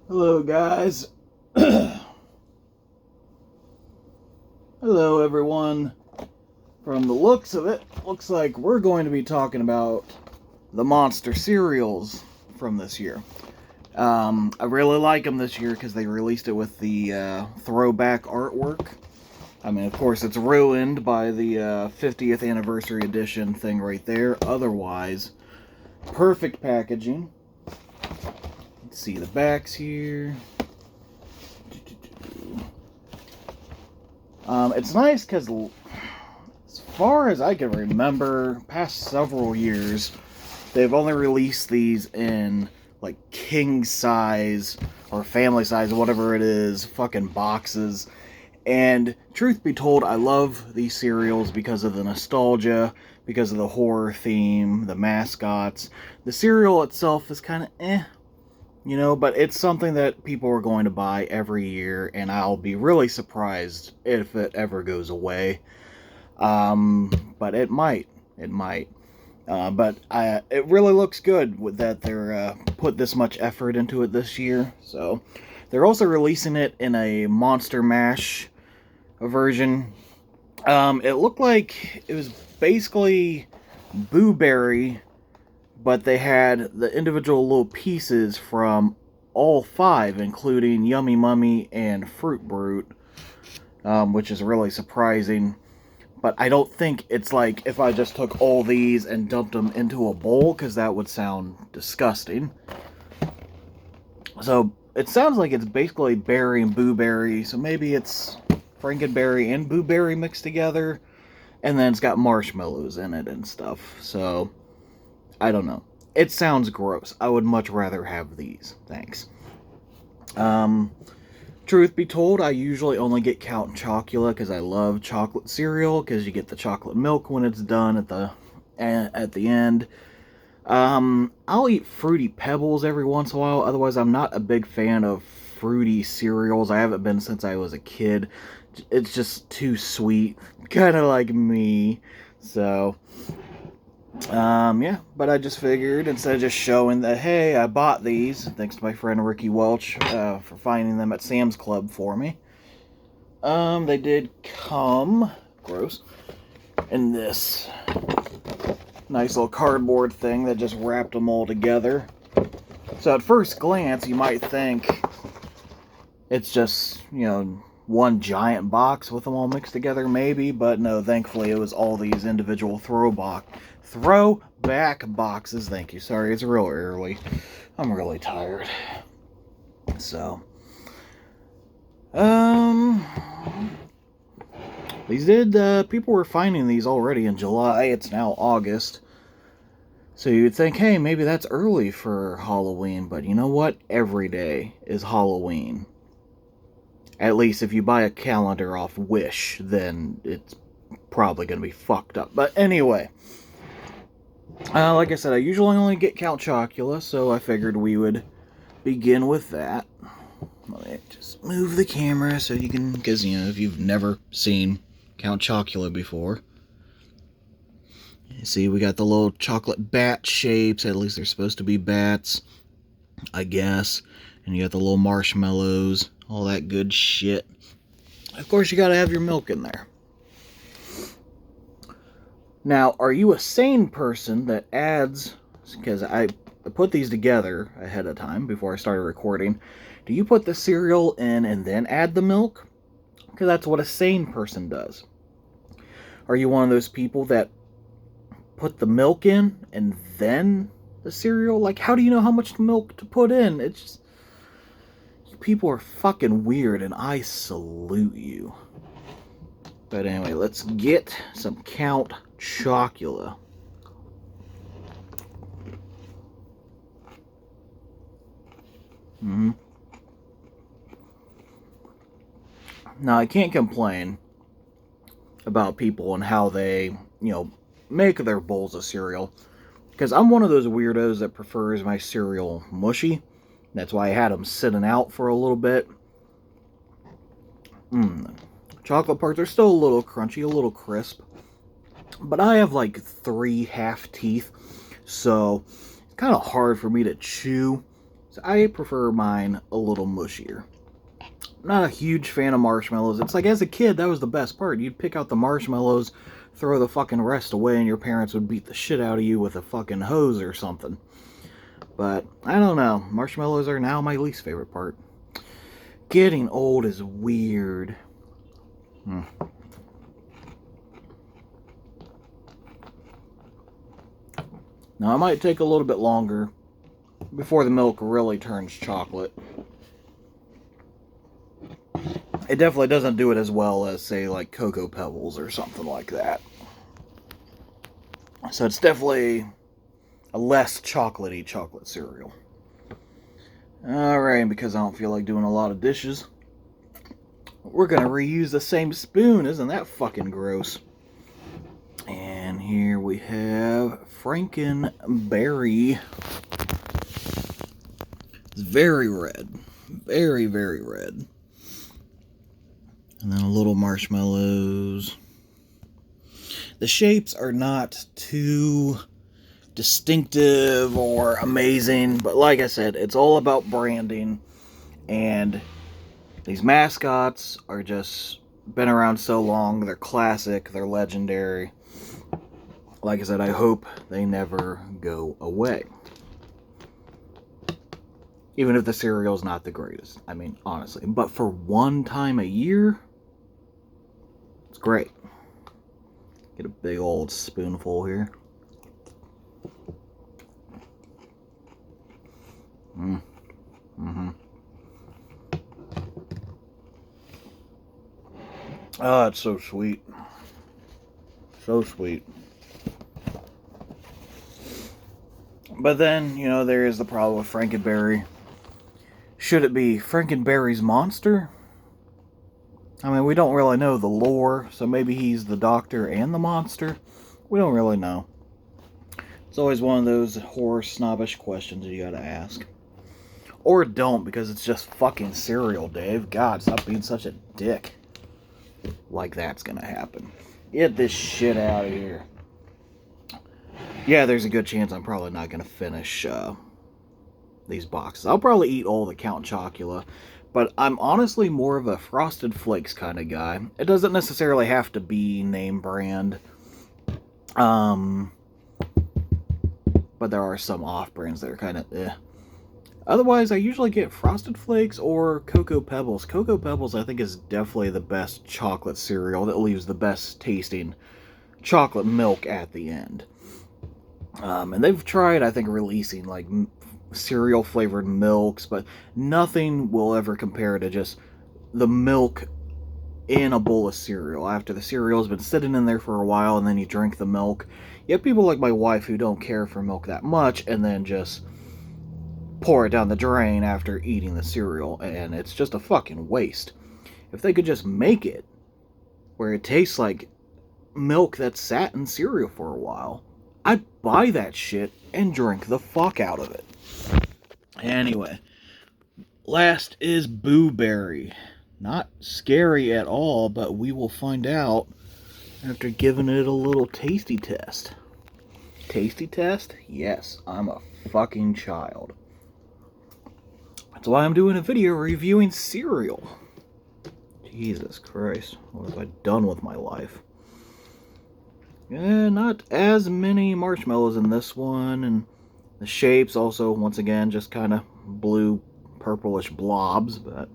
Hello, guys. Hello, everyone. From the looks of it, looks like we're going to be talking about the Monster cereals from this year. I really like them this year because they released it with the throwback artwork. I mean, of course, it's ruined by the 50th anniversary edition thing right there. Otherwise, perfect packaging. Let's see the backs here. It's nice because, as far as I can remember, past several years, they've only released these in, like, king size or family size, whatever it is, fucking boxes. And, truth be told, I love these cereals because of the nostalgia, because of the horror theme, the mascots. The cereal itself is kind of but it's something that people are going to buy every year, and I'll be really surprised if it ever goes away. But it might. It might. But it really looks good with that they're put this much effort into it this year. So they're also releasing it in a Monster Mash version. It looked like it was basically Boo Berry, but they had the individual little pieces from all five, including Yummy Mummy and Fruit Brute, which is really surprising. But I don't think it's like if I just took all these and dumped them into a bowl, because that would sound disgusting. So it sounds like it's basically Berry and Boo Berry, so maybe it's Frankenberry and Boo Berry mixed together, and then it's got marshmallows in it and stuff. So I don't know. It sounds gross. I would much rather have these. Thanks. Truth be told, I usually only get Count Chocula because I love chocolate cereal, because you get the chocolate milk when it's done at the end. I'll eat Fruity Pebbles every once in a while. Otherwise, I'm not a big fan of fruity cereals. I haven't been since I was a kid. It's just too sweet, kind of like me. So yeah, but I just figured instead of just showing that, hey, I bought these, thanks to my friend Ricky Welch for finding them at Sam's Club for me. They did come, gross, in this nice little cardboard thing that just wrapped them all together. So at first glance, you might think it's just, one giant box with them all mixed together, maybe, but no, thankfully it was all these individual throwback boxes. Thank you. Sorry, it's real early. I'm really tired. So, people were finding these already in July. It's now August. So you'd think, hey, maybe that's early for Halloween, but you know what? Every day is Halloween. At least if you buy a calendar off Wish, then it's probably going to be fucked up. But anyway, like I said, I usually only get Count Chocula, so I figured we would begin with that. Let me just move the camera so you can, because, if you've never seen Count Chocula before. You see, we got the little chocolate bat shapes, at least they're supposed to be bats, I guess. And you got the little marshmallows, all that good shit. Of course, you gotta have your milk in there. Now, are you a sane person that adds, because I put these together ahead of time before I started recording, do you put the cereal in and then add the milk? Because that's what a sane person does. Are you one of those people that put the milk in and then the cereal? Like, how do you know how much milk to put in? It's just, you people are fucking weird, and I salute you. But anyway, let's get some Count Chocula. Now, I can't complain about people and how they, make their bowls of cereal. Because I'm one of those weirdos that prefers my cereal mushy. That's why I had them sitting out for a little bit. Chocolate parts are still a little crunchy, a little crisp. But I have like 3 half teeth, so it's kind of hard for me to chew. I prefer mine a little mushier. I'm not a huge fan of marshmallows. It's like, as a kid, that was the best part. You'd pick out the marshmallows, throw the fucking rest away, and your parents would beat the shit out of you with a fucking hose or something. But, I don't know. Marshmallows are now my least favorite part. Getting old is weird. Now, it might take a little bit longer before the milk really turns chocolate. It definitely doesn't do it as well as, say, like Cocoa Pebbles or something like that. So it's definitely a less chocolatey chocolate cereal. Alright, because I don't feel like doing a lot of dishes, we're going to reuse the same spoon. Isn't that fucking gross? And here we have Frankenberry. It's very red. Very, very red. And then a little marshmallows. The shapes are not too distinctive or amazing, but like I said, it's all about branding. And these mascots are just been around so long. They're classic. They're legendary. Like I said, I hope they never go away. Even if the cereal's not the greatest. I mean, honestly. But for one time a year, it's great. Get a big old spoonful here. Oh, it's so sweet. So sweet. But then, you know, there is the problem with Frankenberry. Should it be Frankenberry's monster? I mean, we don't really know the lore, so maybe he's the doctor and the monster. We don't really know. It's always one of those horror snobbish questions you gotta ask. Or don't, because it's just fucking cereal, Dave. God, stop being such a dick. Like that's gonna happen. Get this shit out of here. Yeah, there's a good chance I'm probably not gonna finish these boxes. I'll probably eat all the Count Chocula, but I'm honestly more of a Frosted Flakes kind of guy. It doesn't necessarily have to be name brand. But there are some off-brands that are kind of eh. Otherwise, I usually get Frosted Flakes or Cocoa Pebbles. Cocoa Pebbles, I think, is definitely the best chocolate cereal that leaves the best tasting chocolate milk at the end. And they've tried, I think, releasing like cereal flavored milks, but nothing will ever compare to just the milk in a bowl of cereal after the cereal's been sitting in there for a while, and then you drink the milk. You have people like my wife who don't care for milk that much and then just pour it down the drain after eating the cereal, and it's just a fucking waste. If they could just make it where it tastes like milk that sat in cereal for a while, I'd buy that shit and drink the fuck out of it. Anyway, last is Boo Berry. Not scary at all, but we will find out after giving it a little tasty test. Tasty test? Yes, I'm a fucking child. That's why I'm doing a video reviewing cereal. Jesus Christ, what have I done with my life? Yeah, not as many marshmallows in this one, and the shapes also, once again, just kind of blue, purplish blobs, but...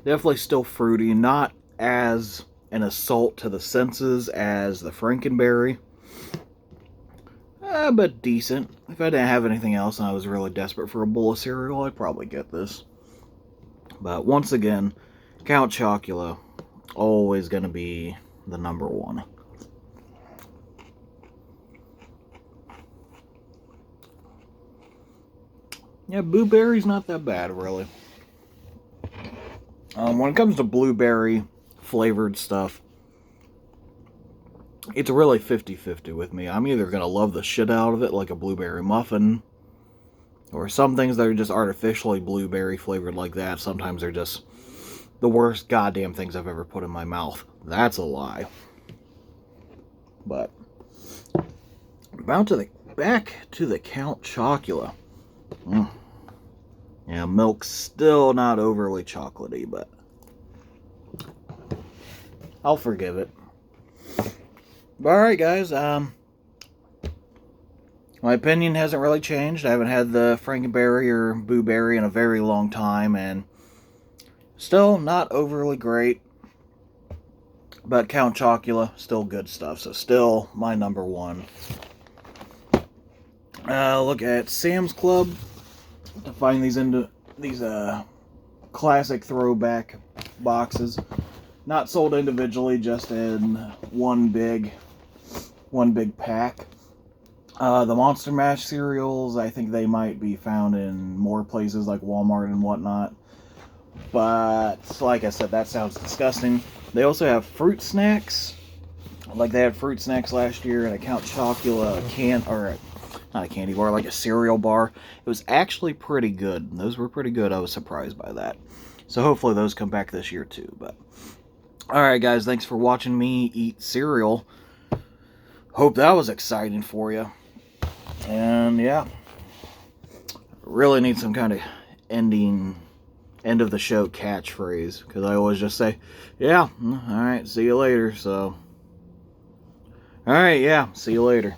Definitely still fruity, not as an assault to the senses as the Frankenberry. But decent. If I didn't have anything else and I was really desperate for a bowl of cereal, I'd probably get this. But once again, Count Chocula, always going to be the number one. Yeah, Boo Berry's not that bad, really. When it comes to blueberry flavored stuff, it's really 50-50 with me. I'm either going to love the shit out of it, like a blueberry muffin, or some things that are just artificially blueberry flavored like that. Sometimes they're just the worst goddamn things I've ever put in my mouth. That's a lie. But back to the Count Chocula. Yeah, milk's still not overly chocolatey, but I'll forgive it. Alright, guys, my opinion hasn't really changed. I haven't had the Frankenberry or Boo Berry in a very long time, and still not overly great. But Count Chocula, still good stuff, so still my number one. Look at Sam's Club to find these classic throwback boxes. Not sold individually, just in one big pack. The Monster Mash cereals, I think they might be found in more places like Walmart and whatnot. But, like I said, that sounds disgusting. They also have fruit snacks. Like they had fruit snacks last year, and a Count Chocula not a candy bar, like a cereal bar. It was actually pretty good. Those were pretty good. I was surprised by that. So hopefully those come back this year too. But alright guys, thanks for watching me eat cereal. Hope that was exciting for you. And yeah, really need some kind of end of the show catchphrase, because I always just say, yeah, alright, see you later. So alright, yeah, see you later.